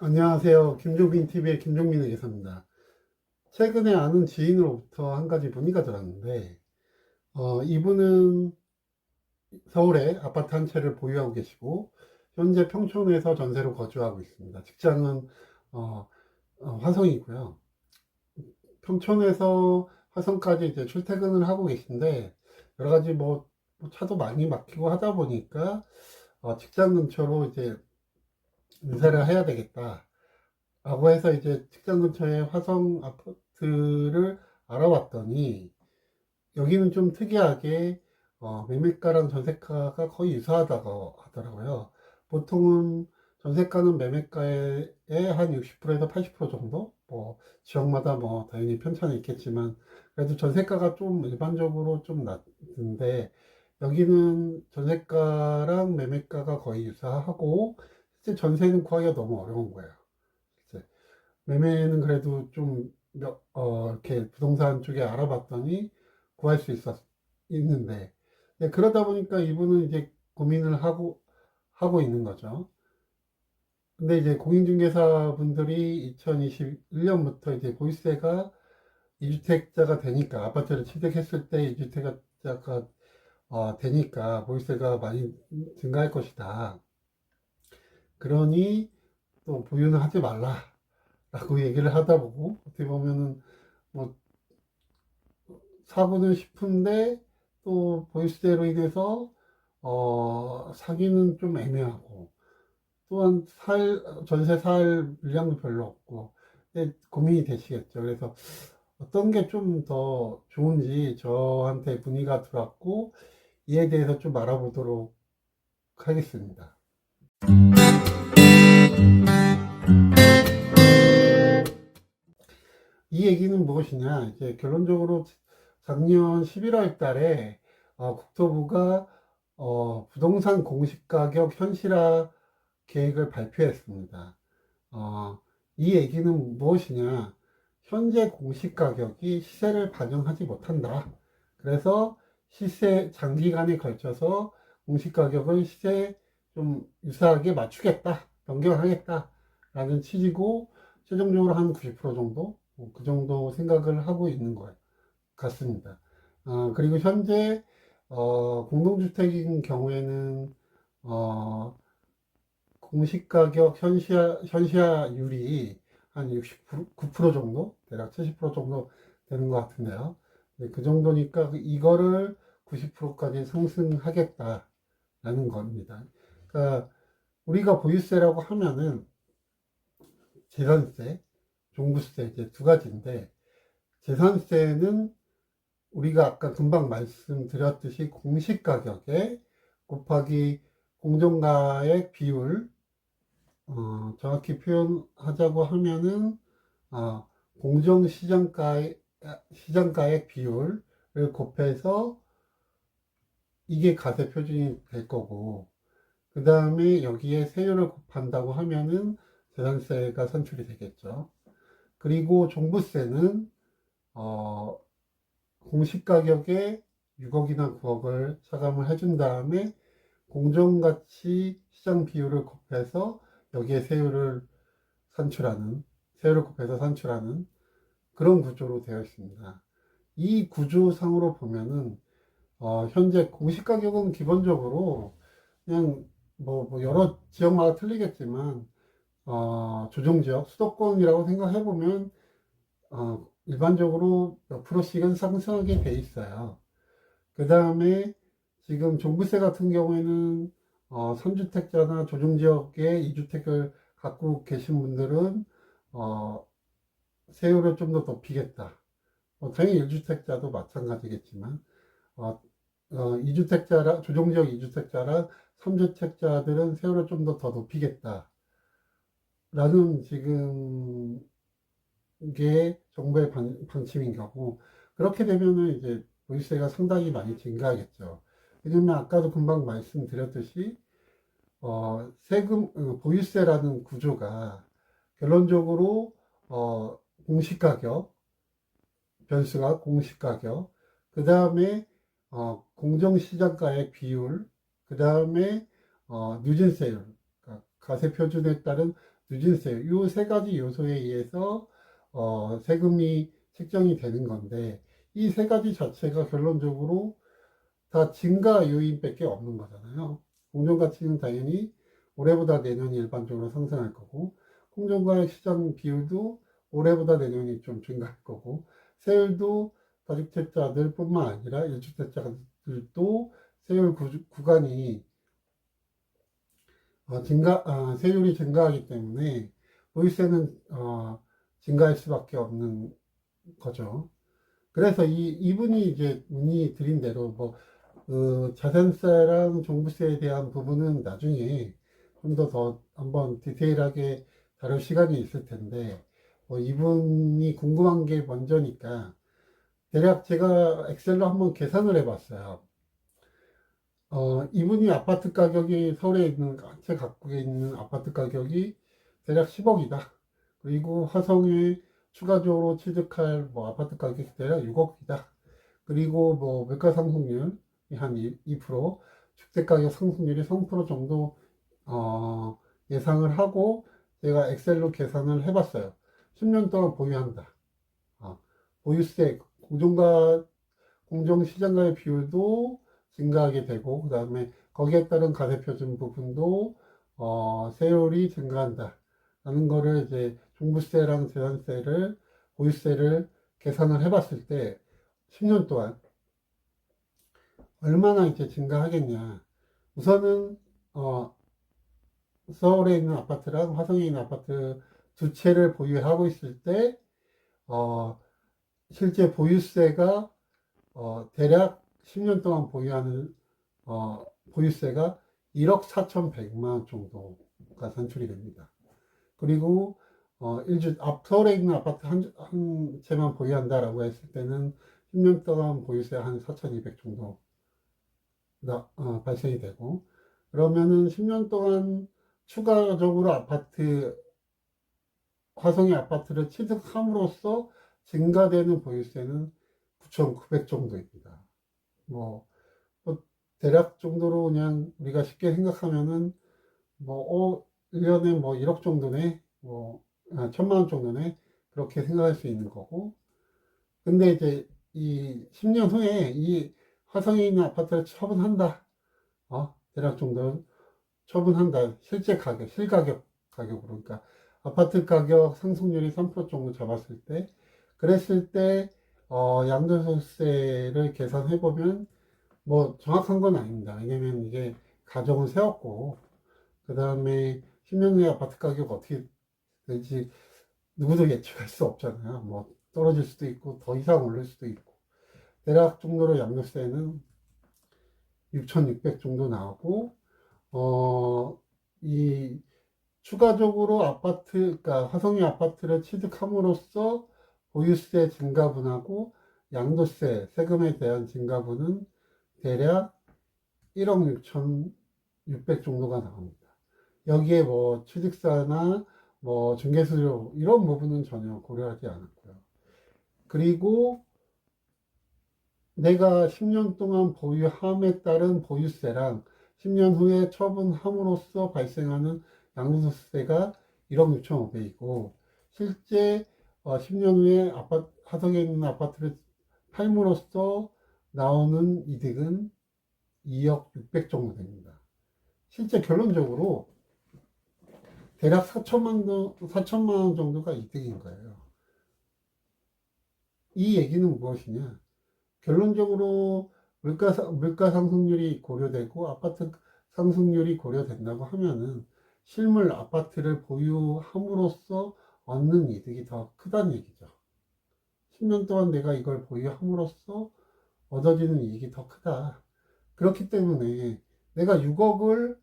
안녕하세요. 김종빈 TV의 김종민 회계사입니다. 최근에 아는 지인으로부터 한 가지 문의가 들었는데, 이분은 서울에 아파트 한 채를 보유하고 계시고, 현재 평촌에서 전세로 거주하고 있습니다. 직장은 어, 화성이고요. 평촌에서 화성까지 이제 출퇴근을 하고 계신데, 여러 가지 뭐 차도 많이 막히고 하다 보니까, 직장 근처로 이제 인사를 해야 되겠다. 라고 해서 이제 직장 근처에 화성 아파트를 알아봤더니 여기는 좀 특이하게 매매가랑 전세가가 거의 유사하다고 하더라고요. 보통은 전세가는 매매가의 한 60%에서 80% 정도? 뭐 지역마다 뭐 당연히 편차는 있겠지만 그래도 전세가가 좀 일반적으로 좀 낮은데 여기는 전세가랑 매매가가 거의 유사하고 실제 전세는 구하기가 너무 어려운 거예요. 매매는 그래도 좀, 이렇게 부동산 쪽에 알아봤더니 구할 수 있는데, 네, 그러다 보니까 이분은 이제 고민을 하고 있는 거죠. 근데 이제 공인중개사 분들이 2021년부터 이제 보유세가 2주택자가 되니까, 아파트를 취득했을 때 2주택자가 되니까 보유세가 많이 증가할 것이다. 그러니 또 보유는 하지 말라라고 얘기를 하다 보고, 어떻게 보면은 뭐 사고는 싶은데 또 보이스대로 인해서 사기는 좀 애매하고 또한 전세 살 물량도 별로 없고 고민이 되시겠죠. 그래서 어떤 게 좀 더 좋은지 저한테 문의가 들어왔고 이에 대해서 좀 알아보도록 하겠습니다. 이 얘기는 무엇이냐? 이제 결론적으로 작년 11월 달에 국토부가 부동산 공시가격 현실화 계획을 발표했습니다. 어, 이 얘기는 무엇이냐? 현재 공시가격이 시세를 반영하지 못한다. 그래서 장기간에 걸쳐서 공시가격을 시세에 좀 유사하게 맞추겠다, 변경하겠다 라는 취지고 최종적으로 한 90% 정도 그 정도 생각을 하고 있는 것 같습니다. 그리고 현재 공동주택인 경우에는 공시가격 현시화율이 한 69% 정도, 대략 70% 정도 되는 것 같은데요. 네, 그 정도니까 이거를 90%까지 상승하겠다라는 겁니다. 그러니까 우리가 보유세라고 하면은 재산세, 종부세 이제 두 가지인데 재산세는 우리가 아까 금방 말씀드렸듯이 공시가격에 곱하기 공정가액 비율, 정확히 표현하자고 하면은 시장가액 비율을 곱해서 이게 가세 표준이 될 거고, 그 다음에 여기에 세율을 곱한다고 하면은 재산세가 산출이 되겠죠. 그리고 종부세는 어, 공시가격에 6억이나 9억을 차감을 해준 다음에 공정가치 시장 비율을 곱해서 여기에 세율을 곱해서 산출하는 그런 구조로 되어 있습니다. 이 구조상으로 보면은 현재 공시가격은 기본적으로 그냥 뭐 여러 지역마다 틀리겠지만 조정지역 수도권이라고 생각해 보면 일반적으로 몇 프로씩은 상승하게 돼 있어요. 그 다음에 지금 종부세 같은 경우에는 3주택자나 조정지역에 2주택을 갖고 계신 분들은 어, 세율을 좀 더 높이겠다. 당연히 1주택자도 마찬가지겠지만 조정지역 2주택자랑 3주택자들은 세율을 좀 더 높이겠다. 라는 지금 게 정부의 방침인 거고 그렇게 되면은 이제 보유세가 상당히 많이 증가하겠죠. 왜냐면 아까도 금방 말씀드렸듯이 보유세라는 구조가 결론적으로 공시가격 변수가 공시가격 그 다음에 공정시장가의 비율 그 다음에 누진세율 그러니까 가세표준에 따른 누진세, 이 세 가지 요소에 의해서 세금이 책정이 되는 건데, 이 세 가지 자체가 결론적으로 다 증가 요인밖에 없는 거잖아요. 공정가치는 당연히 올해보다 내년이 일반적으로 상승할 거고, 공정가액 시장 비율도 올해보다 내년이 좀 증가할 거고, 세율도 다주택자들 뿐만 아니라 1주택자들도 세율 구간이 세율이 증가하기 때문에 보유세는 증가할 수밖에 없는 거죠. 그래서 이분이 이제 문의 드린 대로 뭐 자산세랑 종부세에 대한 부분은 나중에 좀 더 한번 디테일하게 다룰 시간이 있을 텐데, 뭐 이분이 궁금한 게 먼저니까 대략 제가 엑셀로 한번 계산을 해봤어요. 이분이 아파트 가격이 서울에 있는 한 채 갖고 있는 아파트 가격이 대략 10억이다. 그리고 화성에 추가적으로 취득할 뭐 아파트 가격이 대략 6억이다. 그리고 뭐 물가 상승률이 한 2%, 주택가격 상승률이 3% 정도 예상을 하고 제가 엑셀로 계산을 해봤어요. 10년 동안 보유한다. 보유세, 공정시장가의 비율도 증가하게 되고, 그 다음에 거기에 따른 가세표준 부분도 세율이 증가한다. 라는 거를 이제 종부세랑 재산세를, 보유세를 계산을 해봤을 때 10년 동안 얼마나 이제 증가하겠냐. 우선은 서울에 있는 아파트랑 화성에 있는 아파트 두 채를 보유하고 있을 때 실제 보유세가 대략 10년 동안 보유하는 보유세가 1억 4,100만 원 정도가 산출이 됩니다. 그리고 서울에 있는 아파트 한 채만 보유한다라고 했을 때는 10년 동안 보유세 한 4,200 정도 발생이 되고, 그러면은 10년 동안 추가적으로 화성의 아파트를 취득함으로써 증가되는 보유세는 9,900 정도입니다. 뭐, 대략 정도로 그냥 우리가 쉽게 생각하면은, 1년에 뭐 1억 정도네, 1,000만 원 정도네, 그렇게 생각할 수 있는 거고. 근데 이제 이 10년 후에 이 화성에 있는 아파트를 처분한다. 대략 정도 처분한다. 실제 가격, 가격으로. 그러니까 아파트 가격 상승률이 3% 정도 잡았을 때, 그랬을 때, 양도소득세를 계산해보면, 뭐, 정확한 건 아닙니다. 왜냐면 이게 가정을 세웠고, 그 다음에 10년 후에 아파트 가격 어떻게 될지 누구도 예측할 수 없잖아요. 뭐, 떨어질 수도 있고, 더 이상 오를 수도 있고. 대략 정도로 양도세는 6,600 정도 나오고, 이 추가적으로 그러니까 화성의 아파트를 취득함으로써 보유세 증가분하고 양도세, 세금에 대한 증가분은 대략 1억 6,600 정도가 나옵니다. 여기에 뭐 취득세나 뭐 중개수수료 이런 부분은 전혀 고려하지 않았고요. 그리고 내가 10년 동안 보유함에 따른 보유세랑 10년 후에 처분함으로써 발생하는 양도소득세가 1억 6,500이고, 실제 10년 후에 화성에 있는 아파트를 팔므로써 나오는 이득은 2억 600 정도 됩니다. 실제 결론적으로 대략 4천만 원 정도가 이득인 거예요. 이 얘기는 무엇이냐? 결론적으로 물가 상승률이 고려되고 아파트 상승률이 고려된다고 하면은 실물 아파트를 보유함으로써 얻는 이득이 더 크다는 얘기죠. 10년 동안 내가 이걸 보유함으로써 얻어지는 이익이 더 크다. 그렇기 때문에 내가 6억을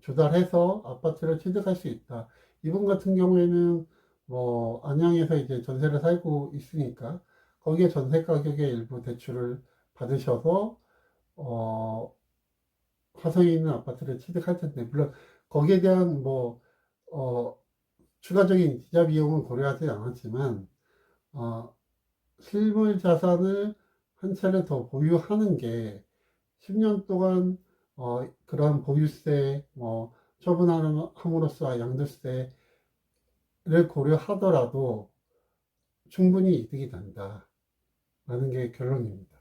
조달해서 아파트를 취득할 수 있다. 이분 같은 경우에는 뭐 안양에서 이제 전세를 살고 있으니까 거기에 전세 가격의 일부 대출을 받으셔서 어, 화성에 있는 아파트를 취득할 텐데, 물론 거기에 대한 뭐 추가적인 이자 비용은 고려하지 않았지만 어, 실물 자산을 한 채를 더 보유하는 게 10년 동안 그런 보유세, 뭐 처분함으로써 양도세를 고려하더라도 충분히 이득이 난다 라는 게 결론입니다.